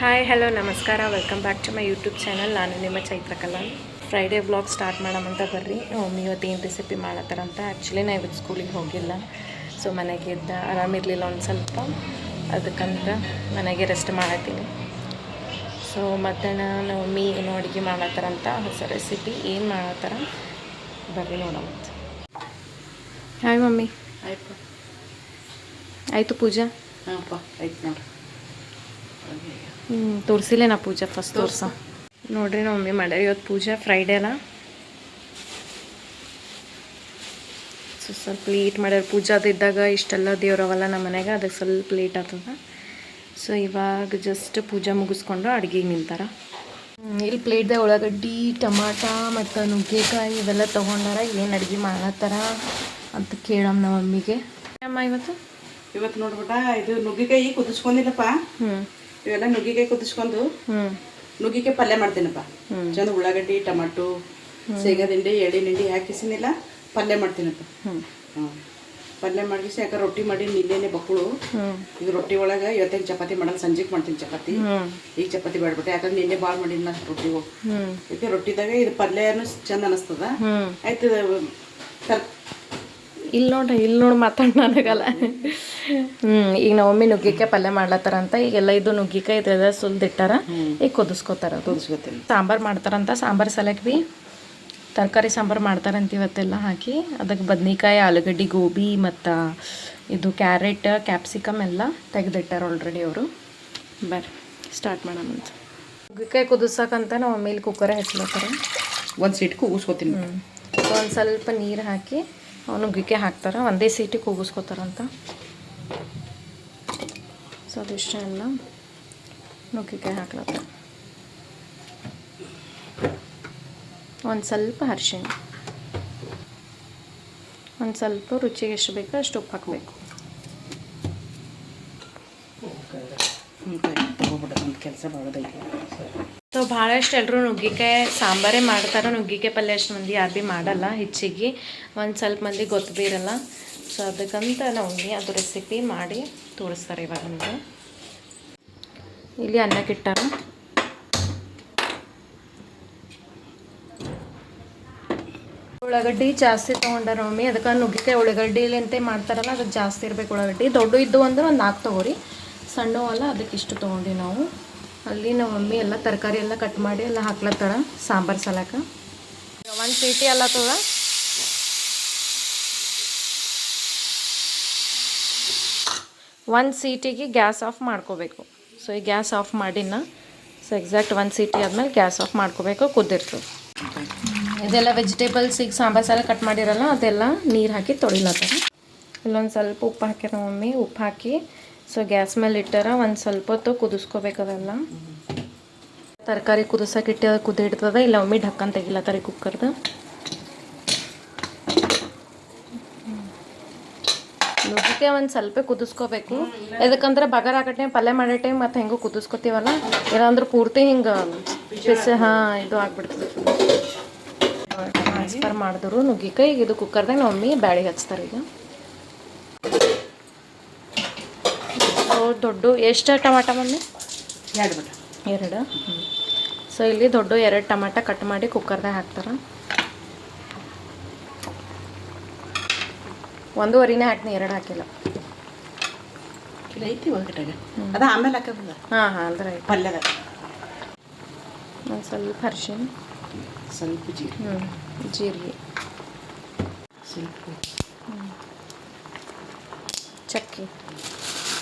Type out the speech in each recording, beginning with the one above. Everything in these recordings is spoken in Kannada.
ಹಾಯ್ ಹಲೋ ನಮಸ್ಕಾರ welcome back to my YouTube channel. ನಾನು ನಿಮ್ಮ ಚೈತ್ರಕಲಾ. ಫ್ರೈಡೇ ವ್ಲಾಗ್ ಸ್ಟಾರ್ಟ್ ಮಾಡೋಮಂತ ಬರ್ರಿ. ಮಮ್ಮಿ ಇವತ್ತು ಏನು ರೆಸಿಪಿ ಮಾಡತ್ತಾರಂತ. ಆ್ಯಕ್ಚುಲಿ ನಾ ಇವತ್ತು ಸ್ಕೂಲಿಗೆ ಹೋಗಿಲ್ಲ, ಸೊ ಮನೆಗೆ ಇದ್ದ ಆರಾಮಿರಲಿಲ್ಲ ಒಂದು ಸ್ವಲ್ಪ, ಅದಕ್ಕಂತ ಮನೆಗೆ ರೆಸ್ಟ್ ಮಾಡತ್ತೀನಿ. ಸೊ ಮಧ್ಯಾಹ್ನ ನಮ್ಮ ಮಮ್ಮಿ ಏನು ಅಡುಗೆ ಮಾಡತ್ತಾರಂತ, ಹೊಸ ರೆಸಿಪಿ ಏನು ಮಾಡತ್ತಾರ ಬರ್ರಿ ನೋಡೋಣ. Hi mummy. ಆಯ್ತು ಆಯಿತು ಪೂಜಾ? ಹಾಂಪ್ಪ ಆಯ್ತು ನೋಡಿ. ತೋರಿಸಿಲ್ಲ ನಾ ಪೂಜಾ ಫಸ್ಟ್ ತೋರ್ಸ ನೋಡ್ರಿ. ನಮ್ಮ ಮಮ್ಮಿ ಮಾಡ್ಯಾರ ಇವತ್ತು ಪೂಜಾ, ಫ್ರೈಡೇ ಅಲ್ಲ. ಸೊ ಸ್ವಲ್ಪ ಲೇಟ್ ಮಾಡ್ಯಾರ. ಪೂಜಾದ ಇದ್ದಾಗ ಇಷ್ಟೆಲ್ಲ ದೇವ್ರವಲ್ಲ ನಮ್ಮ ಮನೆಗೆ, ಅದಕ್ಕೆ ಸ್ವಲ್ಪ ಲೇಟ್ ಆಗ್ತದ. ಸೊ ಇವಾಗ ಜಸ್ಟ್ ಪೂಜಾ ಮುಗಿಸ್ಕೊಂಡು ಅಡುಗೆಗೆ ನಿಂತಾರ. ಇಲ್ಲಿ ಪ್ಲೇಟ್ದಾಗ ಉಳ್ಳಾಗಡ್ಡಿ, ಟಮಾಟ ಮತ್ತು ನುಗ್ಗೆಕಾಯಿ ಇವೆಲ್ಲ ತೊಗೊಂಡಾರ. ಏನು ಅಡುಗೆ ಮಾಡತ್ತಾರ ಅಂತ ಕೇಳಮ್ಮ ನಮ್ಮ ಮಮ್ಮಿಗೆ. ಅಮ್ಮ ಇವತ್ತು ನೋಡ್ಬಿಟ್ಟ ಇದು ನುಗ್ಗಿಕಾಯಿ ಕುದಿಸ್ಕೊಂಡಿಲ್ಲಪ್ಪ. ಇವೆಲ್ಲ ನುಗ್ಗಿಕಾಯಿ ಕುದಿಸ್ಕೊಂಡು ನುಗ್ಗಿಕಾಯಿ ಪಲ್ಯ ಮಾಡ್ತೀನಪ್ಪ. ಚಂದ ಉಳ್ಳಾಗಡ್ಡಿ, ಟಮಾಟೋ, ಶೇಂಗಾದಿಂಡಿ, ಎಳ್ಳಿನಿಂಡಿ ಹಾಕಿಸಿನಿಲ್ಲ ಪಲ್ಯ ಮಾಡ್ತೀನಪ್ಪ. ಪಲ್ಯ ಮಾಡಿಸಿ ಯಾಕೆ ರೊಟ್ಟಿ ಮಾಡಿ ನಿನ್ನೆನೆ ಬಕ್ಕಳು. ಈಗ ರೊಟ್ಟಿ ಒಳಗೆ ಇವತ್ತಿಗೆ ಚಪಾತಿ ಮಾಡಲ್ಲ, ಸಂಜೆಗೆ ಮಾಡ್ತೀನಿ ಚಪಾತಿ. ಈಗ ಚಪಾತಿ ಮಾಡ್ಬಿಟ್ಟೆ, ಯಾಕಂದ್ರೆ ನಿನ್ನೆ ಭಾಳ ಮಾಡಿನ ರೊಟ್ಟಿಗೂ. ಯಾಕೆ ರೊಟ್ಟಿದಾಗ ಇದು ಪಲ್ಯನೂ ಚಂದ ಅನಿಸ್ತದ. ಆಯ್ತು ಇಲ್ಲಿ ನೋಡಿ ಮಾತಾಡಿ ನನಗಲ್ಲ. ಈಗ ನಮ್ಮ ಮಮ್ಮಿ ನುಗ್ಗಿಕಾಯಿ ಪಲ್ಯ ಮಾಡ್ಲತ್ತಾರಂತ. ಈಗೆಲ್ಲ ಇದು ನುಗ್ಗಿಕಾಯಿ ಇದೆಲ್ಲ ಸುಲ್ದಿಟ್ಟಾರ, ಈಗ ಕುದಿಸ್ಕೋತಾರ. ಕುದಿಸ್ಕೊತೀನಿ. ಸಾಂಬಾರು ಮಾಡ್ತಾರಂತ. ಸಾಂಬಾರು ಸಲಕ್ಕೆ ಭೀ ತರಕಾರಿ ಸಾಂಬಾರು ಮಾಡ್ತಾರಂತ ಇವತ್ತೆಲ್ಲ ಹಾಕಿ. ಅದಕ್ಕೆ ಬದ್ನಿಕಾಯಿ, ಆಲೂಗಡ್ಡೆ, ಗೋಬಿ ಮತ್ತು ಇದು ಕ್ಯಾರೆಟ್, ಕ್ಯಾಪ್ಸಿಕಮ್ ಎಲ್ಲ ತೆಗೆದಿಟ್ಟಾರ ಆಲ್ರೆಡಿ ಅವರು. ಬರ್ರಿ ಸ್ಟಾರ್ಟ್ ಮಾಡೋಣಂತ. ನುಗ್ಗಿಕಾಯಿ ಕುದಿಸೋಕಂತ ನಮ್ಮ ಮಮ್ಮಿ ಇಲ್ಲಿ ಕುಕ್ಕರೇ ಹಚ್ಲತ್ತಾರ. ಒಂದು ಸೀಟ್ ಕೂಗಿಸ್ಕೊತೀನಿ. ಒಂದು ಸ್ವಲ್ಪ ನೀರು ಹಾಕಿ ನುಗ್ಗಿಕಾಯಿ ಹಾಕ್ತಾರೆ. ಒಂದೇ ಸೀಟಿಗೆ ಕೂಗಿಸ್ಕೋತಾರಂತ. ಸೊ ಅದಿಷ್ಟ ಎಲ್ಲ ನುಗ್ಗಿಕಾಯಿ ಹಾಕ್ಲತ್ತ. ಒಂದು ಸ್ವಲ್ಪ ಅರಿಶಿಣ, ಒಂದು ಸ್ವಲ್ಪ ರುಚಿಗೆ ಎಷ್ಟು ಬೇಕೋ ಅಷ್ಟು ಉಪ್ಪು ಹಾಕಬೇಕು. ಕೆಲಸ ಮಾಡೋದೈತಿ. ಸೊ ಭಾಳಷ್ಟು ಎಲ್ಲರೂ ನುಗ್ಗಿಕಾಯಿ ಸಾಂಬಾರೇ ಮಾಡ್ತಾರೆ. ನುಗ್ಗಿಕಾಯಿ ಪಲ್ಯ ಅಷ್ಟು ಮಂದಿ ಯಾರು ಭೀ ಮಾಡಲ್ಲ ಹೆಚ್ಚಿಗೆ. ಒಂದು ಸ್ವಲ್ಪ ಮಂದಿ ಗೊತ್ತು ಭೀ ಇರಲ್ಲ. ಸೊ ಅದಕ್ಕಂತ ನಾವು ಅದು ರೆಸಿಪಿ ಮಾಡಿ ತೋರಿಸ್ತಾರೆ ಇವಾಗ ನಮಗೆ. ಇಲ್ಲಿ ಅನ್ನಕ್ಕಿಟ್ಟಾರ. ಉಳ್ಳಾಗಡ್ಡಿ ಜಾಸ್ತಿ ತೊಗೊಂಡಾರ ಮಮ್ಮಿ, ಅದಕ್ಕೆ ನುಗ್ಗಿಕಾಯಿ ಉಳ್ಳಾಗಡ್ಡಿಲಿಂತೆ ಮಾಡ್ತಾರಲ್ಲ, ಅದಕ್ಕೆ ಜಾಸ್ತಿ ಇರಬೇಕು ಉಳ್ಳಾಗಡ್ಡಿ. ದೊಡ್ಡ ಇದ್ದು ಅಂದ್ರೆ ಒಂದು 4 ತೊಗೋರಿ, ಸಣ್ಣವಲ್ಲ ಅದಕ್ಕೆ ಇಷ್ಟು ತೊಗೊಂಡು ನಾವು. ಅಲ್ಲಿ ನಮ್ಮ ಮಮ್ಮಿ ಎಲ್ಲ ತರಕಾರಿ ಎಲ್ಲ ಕಟ್ ಮಾಡಿ ಎಲ್ಲ ಹಾಕ್ಲತ್ತಾಳ ಸಾಂಬಾರು ಸಲಕ. ಒಂದು ಸೀಟಿ ಎಲ್ಲ ತೊಳ ಒಂದು ಸೀಟಿಗೆ ಗ್ಯಾಸ್ ಆಫ್ ಮಾಡ್ಕೋಬೇಕು. ಸೊ ಈ ಗ್ಯಾಸ್ ಆಫ್ ಮಾಡಿನ. ಸೊ ಎಕ್ಸಾಕ್ಟ್ 1 ಸೀಟಿ ಆದಮೇಲೆ ಗ್ಯಾಸ್ ಆಫ್ ಮಾಡ್ಕೋಬೇಕು, ಕುದ್ದಿರ್ತದೆ. ಇದೆಲ್ಲ ವೆಜಿಟೇಬಲ್ಸ್ ಈಗ ಸಾಂಬಾರು ಸಾಲ ಕಟ್ ಮಾಡಿರಲ್ಲ ಅದೆಲ್ಲ ನೀರು ಹಾಕಿ ತೊಳಿಲತ್ತಾರ. ಇಲ್ಲೊಂದು ಸ್ವಲ್ಪ ಉಪ್ಪು ಹಾಕ್ಯಾರ ಮಮ್ಮಿ. ಉಪ್ಪು ಹಾಕಿ ಸೊ ಗ್ಯಾಸ್ ಮೇಲೆ ಇಟ್ಟಾರ. ಒಂದು ಸ್ವಲ್ಪ ಹೊತ್ತು ಕುದಿಸ್ಕೋಬೇಕದೆಲ್ಲ. ತರಕಾರಿ ಕುದಿಸೋಕಿಟ್ಟು ಕುದಿಡ್ತದ. ಇಲ್ಲ ಮಮ್ಮಿ ಢಕ್ಕನ್ ತೆಗಿಲತ್ತಾರ ಕುಕ್ಕರ್ದು. ನುಗ್ಗಿಕಾಯಿ ಒಂದು ಸ್ವಲ್ಪ ಕುದಿಸ್ಕೋಬೇಕು. ಯಾಕಂದ್ರೆ ಬಗಾರ ಹಾಕೋ ಟೈಮ್, ಪಲ್ಯ ಮಾಡೋ ಟೈಮ್ ಮತ್ತು ಹೆಂಗೂ ಕುದಿಸ್ಕೋತೀವಲ್ಲ, ಇಲ್ಲಾಂದ್ರೆ ಪೂರ್ತಿ ಹಿಂಗೆ ಬಿಸಿ ಇದು ಆಗ್ಬಿಡ್ತದೆ. ಟ್ರಾನ್ಸ್ಫರ್ ಮಾಡಿದ್ರು ನುಗ್ಗಿಕಾಯಿ. ಇದು ಕುಕ್ಕರ್ದಾಗ ನಮ್ಮ ಮಮ್ಮಿ ಬ್ಯಾಳೆ ಹಚ್ತಾರೆ ಈಗ. ದೊಡ್ಡ ಎಷ್ಟು ಟಮಾಟ ಮಮ್ಮಿ? 2. ಸೊ ಇಲ್ಲಿ ದೊಡ್ಡ 2 ಟಮಾಟ ಕಟ್ ಮಾಡಿ ಕುಕ್ಕರ್ದಾಗ ಹಾಕ್ತಾರೆ. 1.5 ಹಾಕ್ತೀನಿ, 2 ಹಾಕಿಲ್ಲ. ಐತಿ ಒಳಗಡೆ ಅದು ಆಮೇಲೆ ಹಾಕೋದಿಲ್ಲ. ಹಾಂ ಅಂದ್ರೆ ಪಲ್ಯದಾಗ ಒಂದು ಸ್ವಲ್ಪ ಅರಿಶಿಣ, ಸ್ವಲ್ಪ ಜೀರಿಗೆ, ಸ್ವಲ್ಪ ಚಕ್ಕೆ.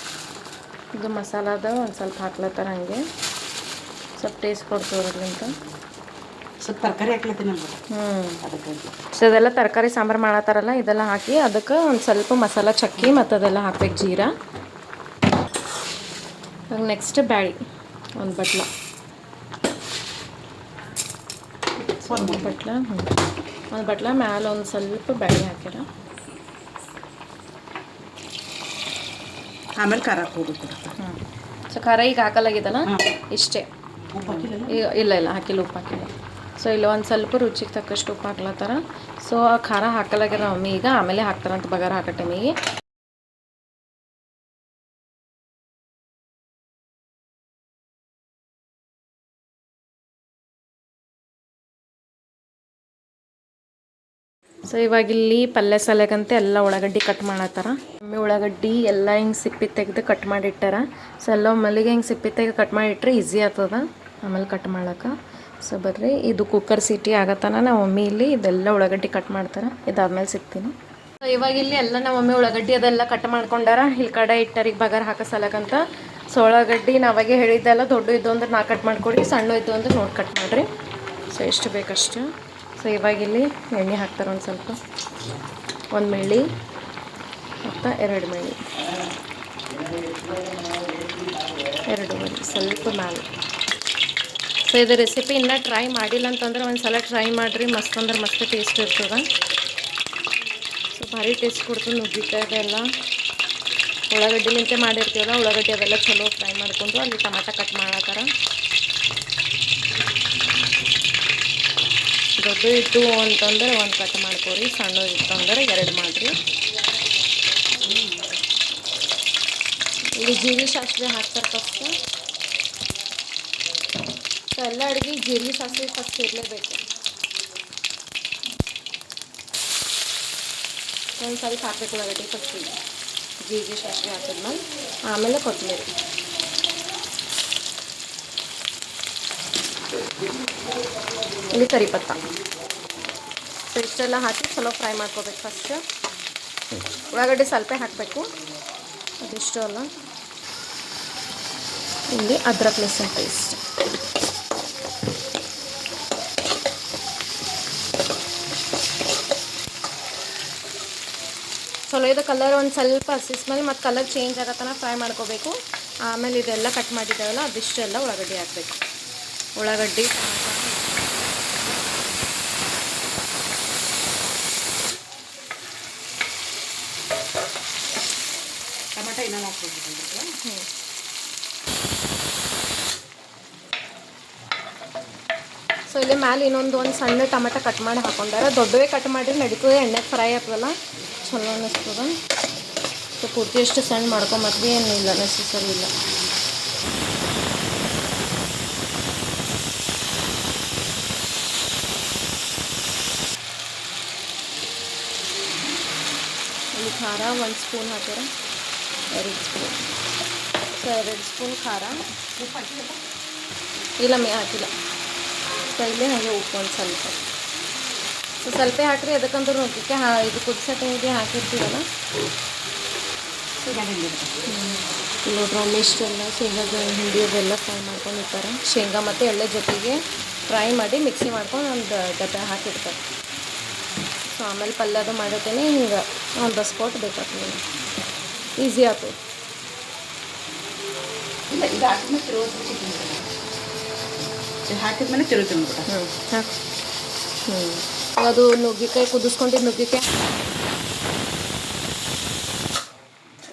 ಇದು ಮಸಾಲದ ಒಂದು ಸ್ವಲ್ಪ ಹಾಕ್ಲತ್ತಾರ. ಹಾಗೆ ಸ್ವಲ್ಪ ಟೇಸ್ಟ್ ಕೊಡ್ತವ್ರಲ್ಲಿಂತ. ಸ್ವಲ್ಪ ತರಕಾರಿ ಹಾಕ್ಲತ್ತೀನಿ ಅದಕ್ಕೆ. ಸೊ ಇದೆಲ್ಲ ತರಕಾರಿ ಸಾಂಬಾರು ಮಾಡತ್ತಾರಲ್ಲ, ಇದೆಲ್ಲ ಹಾಕಿ ಅದಕ್ಕೆ ಒಂದು ಸ್ವಲ್ಪ ಮಸಾಲ, ಚಕ್ಕಿ ಮತ್ತು ಅದೆಲ್ಲ ಹಾಕ್ಬೇಕು, ಜೀರಾ. ನೆಕ್ಸ್ಟ್ ಬ್ಯಾಳಿ ಒಂದು ಬಟ್ಲ, ಒಂದು ಬಟ್ಲ ಮ್ಯಾಲೆ ಒಂದು ಸ್ವಲ್ಪ ಬ್ಯಾಳಿ ಹಾಕ್ಯಾರ. ಆಮೇಲೆ ಖಾರ ಹಾಕೋಬೇಕು. ಸೊ ಖಾರ ಈಗ ಹಾಕಲಾಗಿದಲ್ಲ, ಇಷ್ಟೇ. ಇಲ್ಲ ಹಾಕಿಲ್ಲ, ಉಪ್ಪು ಹಾಕಿಲ್ಲ. ಸೊ ಇಲ್ಲ ಒಂದು ಸ್ವಲ್ಪ ರುಚಿಗೆ ತಕ್ಕಷ್ಟು ಉಪ್ಪು ಹಾಕ್ಲತ್ತಾರ. ಸೊ ಆ ಖಾರ ಹಾಕಲಾಗ್ಯಾರ ಮಮ್ಮಿ. ಈಗ ಆಮೇಲೆ ಹಾಕ್ತಾರಂತ ಬಗಾರ ಹಾಕೋ ಟೈಮಿಗೆ. ಸೊ ಇವಾಗಿಲ್ಲಿ ಪಲ್ಯ ಸಲಗಂತೆ ಎಲ್ಲ ಉಳ್ಳಾಗಡ್ಡಿ ಕಟ್ ಮಾಡತ್ತಾರ. ಒಮ್ಮೆ ಉಳ್ಳಾಗಡ್ಡಿ ಎಲ್ಲ ಹಿಂಗೆ ಸಿಪ್ಪಿ ತೆಗೆದು ಕಟ್ ಮಾಡಿಟ್ಟಾರ. ಸೊ ಎಲ್ಲ ಮಲ್ಲಿಗೆ ಹಿಂಗೆ ಸಿಪ್ಪಿ ತೆಗೆದು ಕಟ್ ಮಾಡಿಟ್ರೆ ಈಸಿ ಆಗ್ತದ ಆಮೇಲೆ ಕಟ್ ಮಾಡ್ಲಿಕ್ಕೆ. ಸೊ ಬರ್ರಿ, ಇದು ಕುಕ್ಕರ್ ಸೀಟಿ ಆಗತ್ತಾನ ನಾವು ಮಮ್ಮಿ ಇಲ್ಲಿ ಇದೆಲ್ಲ ಉಳ್ಳಾಗಡ್ಡಿ ಕಟ್ ಮಾಡ್ತಾರೆ. ಇದಾದ್ಮೇಲೆ ಸಿಗ್ತೀನಿ. ಸೊ ಇವಾಗ ಇಲ್ಲಿ ಎಲ್ಲ ನಾವು ಮಮ್ಮಿ ಉಳ್ಳಾಗಡ್ಡಿ ಅದೆಲ್ಲ ಕಟ್ ಮಾಡ್ಕೊಂಡಾರ. ಇಲ್ಲಿ ಕಡೆ ಇಟ್ಟರಿಗೆ ಬಗಾರ್ ಹಾಕೋ ಸಲಕಂತ. ಸೊ ಉಳ್ಳಾಗಡ್ಡಿ ನಾವಾಗೆ ಹೇಳಿದ್ದೆಲ್ಲ ದೊಡ್ಡ ಇದ್ದು ಅಂದ್ರೆ ನಾ ಕಟ್ ಮಾಡಿಕೊಡಿ, ಸಣ್ಣ ಇದ್ದು ಅಂದ್ರೆ ನೋಡಿ ಕಟ್ ಮಾಡಿರಿ. ಸೊ ಎಷ್ಟು ಬೇಕಷ್ಟು. ಸೊ ಇವಾಗಿಲ್ಲಿ ಎಣ್ಣೆ ಹಾಕ್ತಾರೆ ಒಂದು ಸ್ವಲ್ಪ, 1 ಮಿಳ್ಳಿ ಮತ್ತು 2 ಮಿಳ್ಳಿ, 2 ಮಿಳ್ಳಿ ಸ್ವಲ್ಪ ಮ್ಯಾಲೆ. ಸೊ ಇದು ರೆಸಿಪಿ ಇನ್ನೂ ಟ್ರೈ ಮಾಡಿಲ್ಲ ಅಂತಂದ್ರೆ ಒಂದು ಸಲ ಟ್ರೈ ಮಾಡಿರಿ, ಮಸ್ತ್ ಅಂದ್ರೆ ಮಸ್ತ್ ಟೇಸ್ಟ್ ಇರ್ತದೆ. ಸೊ ಭಾರಿ ಟೇಸ್ಟ್ ಕೊಡ್ತದೆ ನುಗ್ಗಿಕಾಯಿ ಅದೆಲ್ಲ. ಉಳ್ಳಾಗಡ್ಡಿಲಿಂತೆ ಮಾಡಿರ್ತೀವಲ್ಲ, ಉಳ್ಳಾಗಡ್ಡಿ ಅವೆಲ್ಲ ಚಲೋ ಫ್ರೈ ಮಾಡಿಕೊಂಡು ಅಲ್ಲಿ ಟಮಾಟ ಕಟ್ ಮಾಡತ್ತಾರ. ದೊಡ್ಡ ಇತ್ತು ಅಂತಂದ್ರೆ 1 ಕಟ್ ಮಾಡ್ಕೊರಿ, ಸಣ್ಣ ಇತ್ತು ಅಂದ್ರೆ 2 ಮಾಡಿರಿ. ಇಲ್ಲಿ ಜೀರಿಗೆ ಸಾಸಿವೆ ಹಾಕ್ತಾರೆ ಫಸ್ಟು. ಸೊ ಎಲ್ಲ ಅಡುಗೆ ಜೀರಿಗೆ ಸಾಸಿವೆ ಫಸ್ಟ್ ಇರಲೇಬೇಕು. ಒಂದು ಸ್ವಲ್ಪ ಹಾಕಬೇಕು ಉಳ್ಳಾಗಡ್ಡಿ ಫಸ್ಟಿಗೆ, ಜೀರಿಗೆ ಸಾಸಿವೆ ಹಾಕಿದ್ಮೇಲೆ ಆಮೇಲೆ ಕೊತ್ತಂಬರಿ. ಇಲ್ಲಿ ಕರಿಪತ್ತ. ಸೊ ಇಷ್ಟೆಲ್ಲ ಹಾಕಿ ಚಲೋ ಫ್ರೈ ಮಾಡ್ಕೋಬೇಕು ಫಸ್ಟ್. ಉಳ್ಳಾಗಡ್ಡಿ ಸ್ವಲ್ಪ ಹಾಕಬೇಕು, ಅದಿಷ್ಟು ಅಲ್ಲ. ಇಲ್ಲಿ ಅದ್ರಕ್ ಲಸನ್ ಪೇಸ್ಟ್. ಚಲೋ ಇದು ಕಲರ್ ಒಂದು ಸ್ವಲ್ಪ ಹಸಿಸ್ಮೇಲೆ ಮತ್ತು ಕಲರ್ ಚೇಂಜ್ ಆಗತ್ತನ ಫ್ರೈ ಮಾಡ್ಕೋಬೇಕು. ಆಮೇಲೆ ಇದೆಲ್ಲ ಕಟ್ ಮಾಡಿದ್ದಾವಲ್ಲ ಅದಿಷ್ಟು ಎಲ್ಲ ಉಳ್ಳಾಗಡ್ಡಿ ಹಾಕಬೇಕು. ಉಳ್ಳಾಗಡ್ಡಿ, ಟಮಾಟ ಇನ್ನೂ ಹಾಕ್ಬೇಕು. ಸೊ ಇಲ್ಲಿ ಮ್ಯಾಲೆ ಇನ್ನೊಂದು ಸಣ್ಣ ಟಮಾಟ ಕಟ್ ಮಾಡಿ ಹಾಕೊಂಡಾರ. ದೊಡ್ಡವೇ ಕಟ್ ಮಾಡಿದ್ರೆ ನಡೀತದೆ, ಎಣ್ಣೆಗೆ ಫ್ರೈ ಆಗ್ತದಲ್ಲ ಚಲೋ ಅನ್ನಿಸ್ತದೆ. ಸೊ ಪೂರ್ತಿ ಎಷ್ಟು ಸಣ್ಣ ಮಾಡ್ಕೊಂಬತ್ವಿ ಏನಿಲ್ಲ, ನೆಸಸರಿ ಇಲ್ಲ. ಇಲ್ಲಿ ಖಾರ 1 ಸ್ಪೂನ್ ಹಾಕ್ಯಾರ, 2 ಸ್ಪೂನ್. ಸೊ 2 ಸ್ಪೂನ್ ಖಾರ. ಇಲ್ಲ ಹಾಕಿಲ್ಲ. ಸೊ ಇಲ್ಲಿ ಹಾಗೆ ಉಪ್ಪು ಒಂದು ಸ್ವಲ್ಪ. ಸೊ ಸ್ವಲ್ಪ ಹಾಕ್ರಿ, ಅದಕ್ಕಂದ್ರೆ ನುಗ್ಗಿಕ್ಕೆ ಇದು ಕುದಿಸೋಟಿಗೆ ಹಾಕಿರ್ತೀವಲ್ಲ. ನೋಡ್ರಿ ಒಮ್ಮೆ ಇಷ್ಟೆಲ್ಲ ಶೇಂಗಾದ ಹಿಂಡಿ ಅದೆಲ್ಲ ಫ್ರೈ ಮಾಡ್ಕೊಂಡಿರ್ತಾರೆ. ಶೇಂಗಾ ಮತ್ತು ಎಳ್ಳೆ ಜೊತೆಗೆ ಫ್ರೈ ಮಾಡಿ ಮಿಕ್ಸಿ ಮಾಡ್ಕೊಂಡು ಒಂದು ಡಬ್ಬೆ ಹಾಕಿರ್ತಾರೆ. ಸೊ ಆಮೇಲೆ ಪಲ್ಯದು ಮಾಡಿರ್ತೇನೆ ಹಿಂಗೆ ಒಂದು ಸ್ಪಾಟ್ ಬೇಕಾಗ್ತದೆ, ಈಸಿ ಆಗ್ತದೆ. ಹಾಕಿದ್ಮೇಲೆ ತಿರುಗಿ ಹಾಕಿ ಅದು ನುಗ್ಗಿಕಾಯಿ ಕುದಿಸ್ಕೊಂಡಿದ್ದು ನುಗ್ಗಿಕಾಯಿ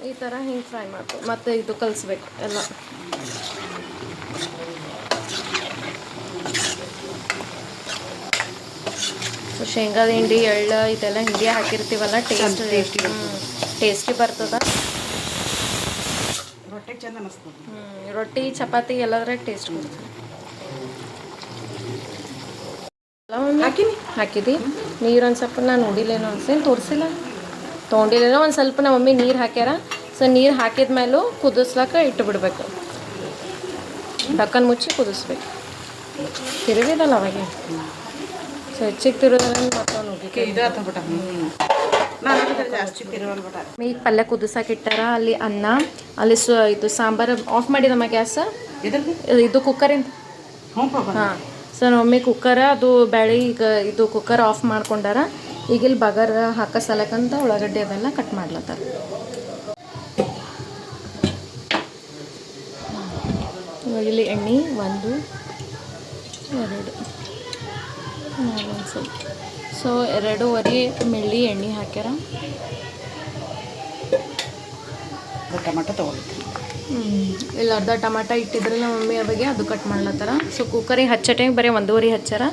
ಈ ಥರ ಹಿಂಗೆ ಫ್ರೈ ಮಾಡ್ಬೇಕು. ಮತ್ತು ಇದು ಕಲಿಸ್ಬೇಕು ಎಲ್ಲ. ಸೊ ಶೇಂಗಾದ ಹಿಂಡಿ, ಎಳ್ಳು ಇದೆಲ್ಲ ಹಿಂಡಿ ಹಾಕಿರ್ತೀವಲ್ಲ, ಟೇಸ್ಟಿ ಬರ್ತದೆ. ರೊಟ್ಟಿ ಚಂದ ಅನಿಸ್ತದೆ. ರೊಟ್ಟಿ ಚಪಾತಿ ಎಲ್ಲದ್ರಾಗ ಟೇಸ್ಟ್ ಕೊಡ್ತದೆ. ಹಾಕಿದಿ ನೀರು ಒಂದು ಸ್ವಲ್ಪ ನಾನು ನೋಡಿಲ್ಲೇನೋ ಅನ್ಸೇನು, ತೋರಿಸಿಲ್ಲ, ತೊಗೊಂಡಿಲ್ಲೇನೋ. ಒಂದು ಸ್ವಲ್ಪ ನಮ್ಮ ಮಮ್ಮಿ ನೀರು ಹಾಕ್ಯಾರ. ಸೊ ನೀರು ಹಾಕಿದ್ಮೇಲೂ ಕುದಿಸ್ಲಾಕ ಇಟ್ಟು ಬಿಡಬೇಕು, ಡಕ್ಕನ್ ಮುಚ್ಚಿ ಕುದಿಸ್ಬೇಕು. ತಿರುಗಿದಲ್ಲ ಅವಾಗೆ. ಸೊ ಹೆಚ್ಚಿಗೆ ತಿರುಗೋದ್ರೆ ಮತ್ತೆ ನುಗ್ಗಿಕಾಯಿ ಇದು ಆಗ್ಬಿಟ್ಟ. ಜಾಸ್ತಿ ತಿರುವಲ್ಬಿಟ್ಟ. ಈಗ ಪಲ್ಯ ಕುದಿಸಾಕಿಟ್ಟಾರ. ಅಲ್ಲಿ ಅನ್ನ, ಅಲ್ಲಿ ಇದು ಸಾಂಬಾರು ಆಫ್ ಮಾಡಿದಮ್ಮ ಗ್ಯಾಸ್. ಇದು ಕುಕ್ಕರಿಂದ. ಹಾಂ. ಸೊ ನಮ್ಮಮ್ಮಿ ಕುಕ್ಕರ ಅದು ಬೇಳೆ ಈಗ ಇದು ಕುಕ್ಕರ್ ಆಫ್ ಮಾಡ್ಕೊಂಡಾರ. ಈಗ ಇಲ್ಲಿ ಬಗಾರ ಹಾಕೋ ಸಲಕಂತ ಉಳ್ಳಾಗಡ್ಡಿ ಅವೆಲ್ಲ ಕಟ್ ಮಾಡ್ಲತ್ತಾರ. ಇವಾಗ ಇಲ್ಲಿ ಎಣ್ಣೆ 1 2 ಒಂದು ಸ್ವಲ್ಪ. ಸೊ 2.5 ಮಿಳ್ಳಿ ಎಣ್ಣೆ ಹಾಕ್ಯಾರ. ಟೊಮಾಟೊ ತೊಗೊಳ್ತೀನಿ. ಇಲ್ಲಿ ಅರ್ಧ ಟಮಾಟ ಇಟ್ಟಿದ್ರೆ ನಮ್ಮ ಮಮ್ಮಿ ಅವಾಗೆ ಅದು ಕಟ್ ಮಾಡ್ಲತ್ತಾರ. ಸೊ ಕುಕ್ಕರಿಗೆ ಹಚ್ಚೋ ಟೈಮ್ ಬರೀ 1.5 ಹಚ್ಚಾರ,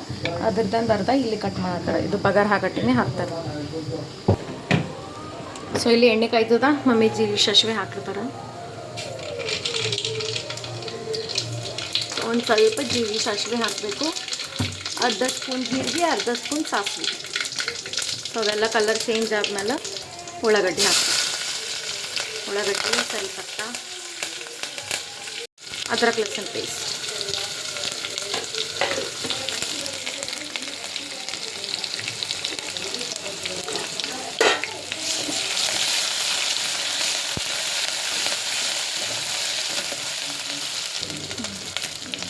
ಅದ್ರದ್ದು ಅರ್ಧ ಇಲ್ಲಿ ಕಟ್ ಮಾಡ್ತಾರೆ. ಇದು ಪಗಾರ ಹಾಕಟ್ಟಿನೇ ಹಾಕ್ತಾರೆ. ಸೊ ಇಲ್ಲಿ ಎಣ್ಣೆ ಕಾಯ್ತದ, ಮಮ್ಮಿ ಜೀರಿಗೆ ಸಾಸಿವೆ ಹಾಕಿರ್ತಾರೆ. ಒಂದು ಸ್ವಲ್ಪ ಜೀರಿಗೆ ಸಾಸಿವೆ ಹಾಕಬೇಕು. ಅರ್ಧ ಸ್ಪೂನ್ ಜೀರಿಗೆ, ಅರ್ಧ ಸ್ಪೂನ್ ಸಾಸಿವೆ. ಅದೆಲ್ಲ ಕಲರ್ ಚೇಂಜ್ ಆದಮೇಲೆ ಉಳ್ಳಾಗಡ್ಡಿ ಹಾಕ್ತೀವಿ. ಉಳ್ಳಾಗಡ್ಡಿ ಕರಿಪತ್ತ, ಅದ್ರಕ್ ಲಸನ್ ಪೇಸ್ಟ್.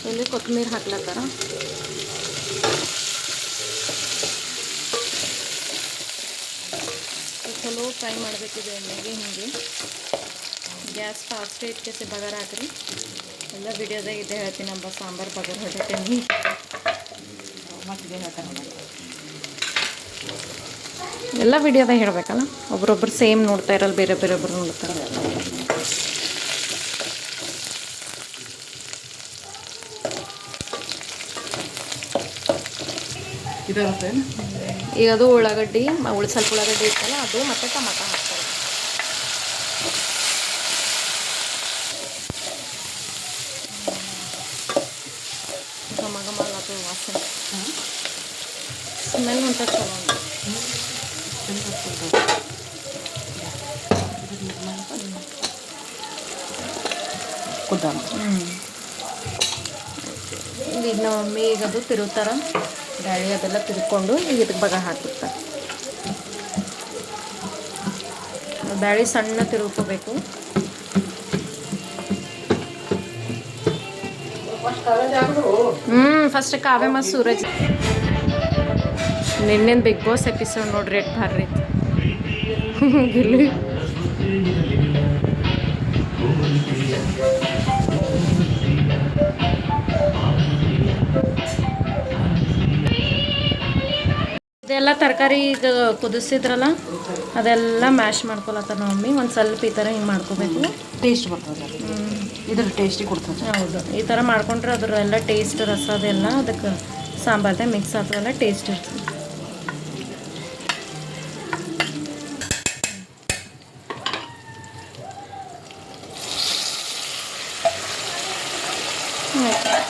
ಇಲ್ಲಿ ಕೊತ್ತಂಬರಿ ಹಾಕ್ಲತ್ತಾರ. ಚಲೋ ಫ್ರೈ ಮಾಡಬೇಕಿದೆ ಎಣ್ಣೆಗೆ. ಹಿಂಗೆ ಗ್ಯಾಸ್ ಫಾಸ್ಟ್ ಇಟ್ಕೆಸಿ ಬಗಾರ ಹಾಕ್ರಿ. ಎಲ್ಲ ವಿಡಿಯೋದಾಗ ಇದೆ ಹೇಳ್ತೀನಿ. ನಮ್ಮ ಸಾಂಬಾರು ಬಗಾರ ಹೊಡಿತೀನಿ ಎಲ್ಲ ವಿಡಿಯೋದಾಗ ಹೇಳಬೇಕಲ್ಲ. ಒಬ್ರೊಬ್ರು ಸೇಮ್ ನೋಡ್ತಾ ಇರಲ್ಲ, ಬೇರೆ ಬೇರೆ ಒಬ್ರು ನೋಡ್ತಾರೆ. ಈಗ ಅದು ಉಳ್ಳಾಗಡ್ಡಿ ಸ್ವಲ್ಪ ಉಳ್ಳಾಗಡ್ಡಿ ಇರ್ತಲ್ಲ ಅದು ಮತ್ತು ಟಮಾಟ ಹಾಕ್ತಾರೆ. ಘಮ ಘಮ ಅದು ವಾಸನೆ ಸ್ಮೆಲ್ ಅಂತ ಚಲೋ ಈಗ ನಮ್ಮ ಮಮ್ಮಿ ಈಗ ಅದು ತಿರುಗ್ತಾರ. ಬ್ಯಾಳಿ ಅದೆಲ್ಲ ತಿರ್ಕೊಂಡು ಈಗ ಇದಕ್ಕೆ ಬಗ ಹಾಕಿರ್ತಾರೆ. ಬ್ಯಾಳಿ ಸಣ್ಣ ತಿರುಗ್ಕೋಬೇಕು. ಫಸ್ಟ್ ಕಾವ್ಯ ಮತ್ತು ಸೂರಜ್ ನಿನ್ನೆದು ಬಿಗ್ ಬಾಸ್ ಎಪಿಸೋಡ್ ನೋಡ್ರಿ, ಎಟ್ ಭಾರಿ ಗಿಲ್ಲಿ. ಇದೆಲ್ಲ ತರಕಾರಿ ಈಗ ಕುದಿಸಿದ್ರಲ್ಲ ಅದೆಲ್ಲ ಮ್ಯಾಶ್ ಮಾಡ್ಕೊಳತ್ತಾರ ನಮ್ಮ ಮಮ್ಮಿ. ಒಂದು ಸ್ವಲ್ಪ ಈ ಥರ ಹಿಂಗೆ ಮಾಡ್ಕೋಬೇಕು, ಟೇಸ್ಟ್ ಬರ್ತದೆ. ಇದ್ರ ಟೇಸ್ಟಿಗೆ ಕೊಡ್ತದೆ. ಹೌದು, ಈ ಥರ ಮಾಡ್ಕೊಂಡ್ರೆ ಅದರೆಲ್ಲ ಟೇಸ್ಟ್ ರಸ ಅದೆಲ್ಲ ಅದಕ್ಕೆ ಸಾಂಬಾರ್ದಾಗ ಮಿಕ್ಸ್ ಆಗ್ತದಲ್ಲ, ಟೇಸ್ಟ್ ಇರ್ತದೆ.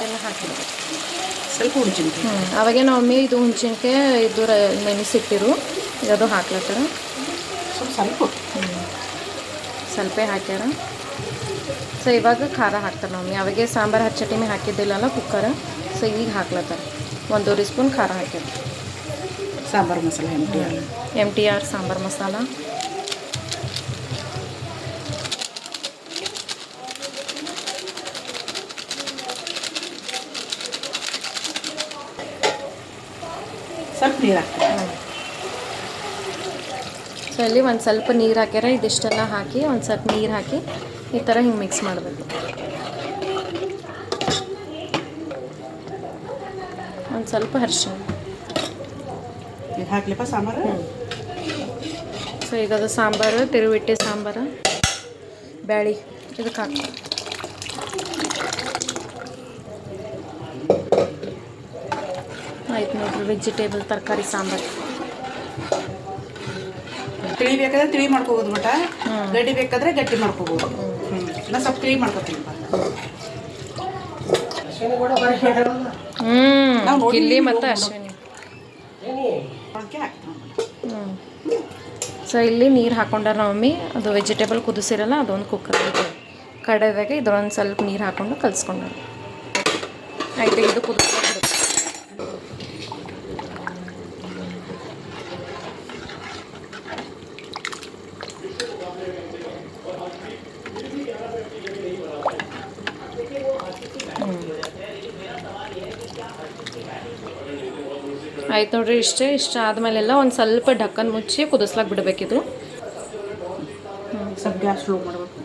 ಎಲ್ಲ ಹಾಕಿದ್ವಿ ಸ್ವಲ್ಪ ಹುಣಸಿನ್ಕಾಯಿ. ಅವಾಗೆ ನಾವು ಮಮ್ಮಿ ಇದು ಹುಣಸಿನ್ಕಾಯಿ ಇದು ನೆನೆಸಿಟ್ಟಿರು. ಈಗ ಅದು ಹಾಕ್ಲತ್ತಾರ. ಸ್ವಲ್ಪ ಹಾಕ್ಯಾರ. ಸೊ ಇವಾಗ ಖಾರ ಹಾಕ್ತಾರೆ ನಾವು ಮಮ್ಮಿ. ಅವಾಗೆ ಸಾಂಬಾರು ಹಚ್ಚಟಿಮೆ ಹಾಕಿದ್ದಿಲ್ಲಲ್ಲ ಕುಕ್ಕರ್, ಸೊ ಈಗ ಹಾಕ್ಲತ್ತಾರ. 1 ಸ್ಪೂನ್ ಖಾರ ಹಾಕ್ಯಾರ. ಸಾಂಬಾರು ಮಸಾಲ MTR ಸಾಂಬಾರು ಮಸಾಲ. ಸ್ವಲ್ಪ ನೀರು ಹಾಕ್ತಾರೆ. ಸೊ ಇಲ್ಲಿ ಒಂದು ಸ್ವಲ್ಪ ನೀರು ಹಾಕ್ಯಾರ. ಇದಿಷ್ಟೆಲ್ಲ ಹಾಕಿ ಒಂದು ಸ್ವಲ್ಪ ನೀರು ಹಾಕಿ ಈ ಥರ ಹಿಂಗೆ ಮಿಕ್ಸ್ ಮಾಡಬೇಕು. ಒಂದು ಸ್ವಲ್ಪ ಅರಿಶಿಣ ಹಾಕ್ಲಿಪ್ಪ ಸಾಂಬಾರು. ಸೊ ಈಗ ಅದು ಸಾಂಬಾರು ತಿರುವಿಟ್ಟೆ ಸಾಂಬಾರು ಬ್ಯಾಳಿ ಇದಕ್ಕೆ ಹಾಕ್ತಾರೆ. ಆಯ್ತು ನೋಡ್ರಿ, ವೆಜಿಟೇಬಲ್ ತರಕಾರಿ ಸಾಂಬಾರು. ತಿಳಿ ಬೇಕಾದ್ರೆ ತಿಳಿ ಮಾಡ್ಕೋಬೋದು ಮಟ, ಗಡ್ಡಿ ಬೇಕಾದ್ರೆ ಗಟ್ಟಿ ಮಾಡ್ಕೋಬೋದು. ನಾ ಸ್ವಲ್ಪ ತಿಳಿ ಮಾಡ್ಕೊತೀನಿ. ಇಲ್ಲಿ ಮತ್ತು ಅಶ್ವಿನಿ. ಸೊ ಇಲ್ಲಿ ನೀರು ಹಾಕೊಂಡಾರ ನಮ್ಮ ಮಮ್ಮಿ. ಅದು ವೆಜಿಟೇಬಲ್ ಕುದಿಸಿರಲ್ಲ ಅದೊಂದು ಕುಕ್ಕರ್ ಕಡೆದಾಗ ಇದೊಂದು ಸ್ವಲ್ಪ ನೀರು ಹಾಕೊಂಡು ಕಲಿಸ್ಕೊಂಡಾರ. ಆಯ್ತು, ಇದು ಕುದಿಸ್ಕೊಂಡು ಆಯ್ತು ನೋಡ್ರಿ. ಇಷ್ಟ ಆದಮೇಲೆಲ್ಲ ಒಂದು ಸ್ವಲ್ಪ ಢಕ್ಕನ್ ಮುಚ್ಚಿ ಕುದಿಸ್ಲಾಕ್ ಬಿಡಬೇಕಿದು. ಸ್ವಲ್ಪ ಗ್ಯಾಸ್ ಸ್ಲೋ ಮಾಡಬೇಕು.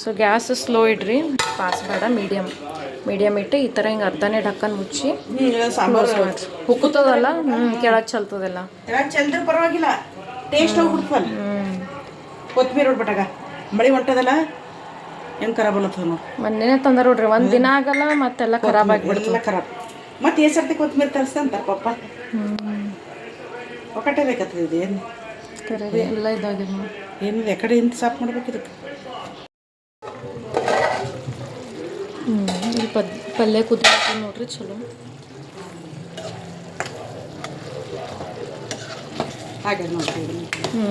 ಸೊ ಗ್ಯಾಸ್ ಸ್ಲೋ ಇಡ್ರಿ, ಫಾಸ್ಟ್ ಬೇಡ, ಮೀಡಿಯಮ್ ಇಟ್ಟು ಈ ಥರ ಹಿಂಗೆ ಅರ್ಧನೇ ಢಕ್ಕನ್ ಮುಚ್ಚಿ ಸಾಂಬಾರು ಹುಕ್ಕುತ್ತದಲ್ಲ. ಕೆಳಗೆ ಚಲ್ತದೆಲ್ಲ. ಚೆಲ್ದ್ರೆ ಪರವಾಗಿಲ್ಲ, ಟೇಸ್ಟ್ ಹೋಗ್ಬಿಡ್ತಲ್ಲ. ಕೊತ್ತಂಬರಿ ನೋಡ್ಬಿಟ್ಟಾಗ ಮಳೆ ಹೊಂಟದಲ್ಲ ಹೆಂಗೆ ಖರಾಬ್ ಅಲ್ಲತ್ತದ ನೋಡಿ. ಮೊನ್ನೆ ತಂದಾರ ನೋಡ್ರಿ, ಒಂದು ದಿನ ಆಗಲ್ಲ ಮತ್ತೆಲ್ಲ ಖರಾಬ್ ಆಗಿಬಿಡ್ತಲ್ಲ. ಖರಾಬ್ ಮತ್ತೆ ಏ ಸರ್ತಿ ಕೊತ್ತಂಬರಿ ತರಿಸ್ತಾಂತಾರೆ ಪಪ್ಪ. ಒಕ್ಕಟ್ಟೆ ಬೇಕತ್ತದ ಇದು. ಏನು ಕರಬಿ ಎಲ್ಲ ಇದಾಗಿದೆ ನೋಡಿ. ಏನಿದೆ ಕಡೆ ಇಂತ ಸಾಫ್ ಮಾಡ್ಬೇಕು ಇದಕ್ಕೆ. ಇಲ್ಲಿ ಪಲ್ಯ ಕುದಿಬೇಕು ನೋಡ್ರಿ, ಚಲೋ. ಹಾಗೆ ನೋಡ್ತೀವಿ. ಹ್ಞೂ.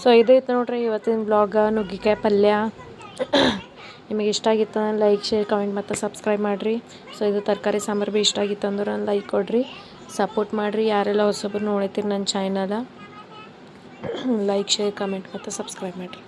ಸೊ ಇದೈತೆ ನೋಡ್ರಿ ಇವತ್ತಿನ ಬ್ಲಾಗ, ನುಗ್ಗಿಕಾಯಿ ಪಲ್ಯ. ನಿಮಗೆ ಇಷ್ಟ ಆಗಿತ್ತು ಅಂದ್ರೆ ಲೈಕ್, ಶೇರ್, ಕಮೆಂಟ್ ಮತ್ತು ಸಬ್ಸ್ಕ್ರೈಬ್ ಮಾಡಿರಿ. ಸೊ ಇದು ತರಕಾರಿ ಸಾಂಬಾರು ಭೀ ಇಷ್ಟ ಆಗಿತ್ತು ಅಂದ್ರೆ ಲೈಕ್ ಕೊಡಿರಿ, ಸಪೋರ್ಟ್ ಮಾಡಿರಿ. ಯಾರೆಲ್ಲ ಹೊಸಬ್ರು ನೋಡತ್ತೀರಿ ನನ್ನ ಚಾನಲ, ಲೈಕ್, ಶೇರ್, ಕಮೆಂಟ್ ಮತ್ತು ಸಬ್ಸ್ಕ್ರೈಬ್ ಮಾಡಿರಿ.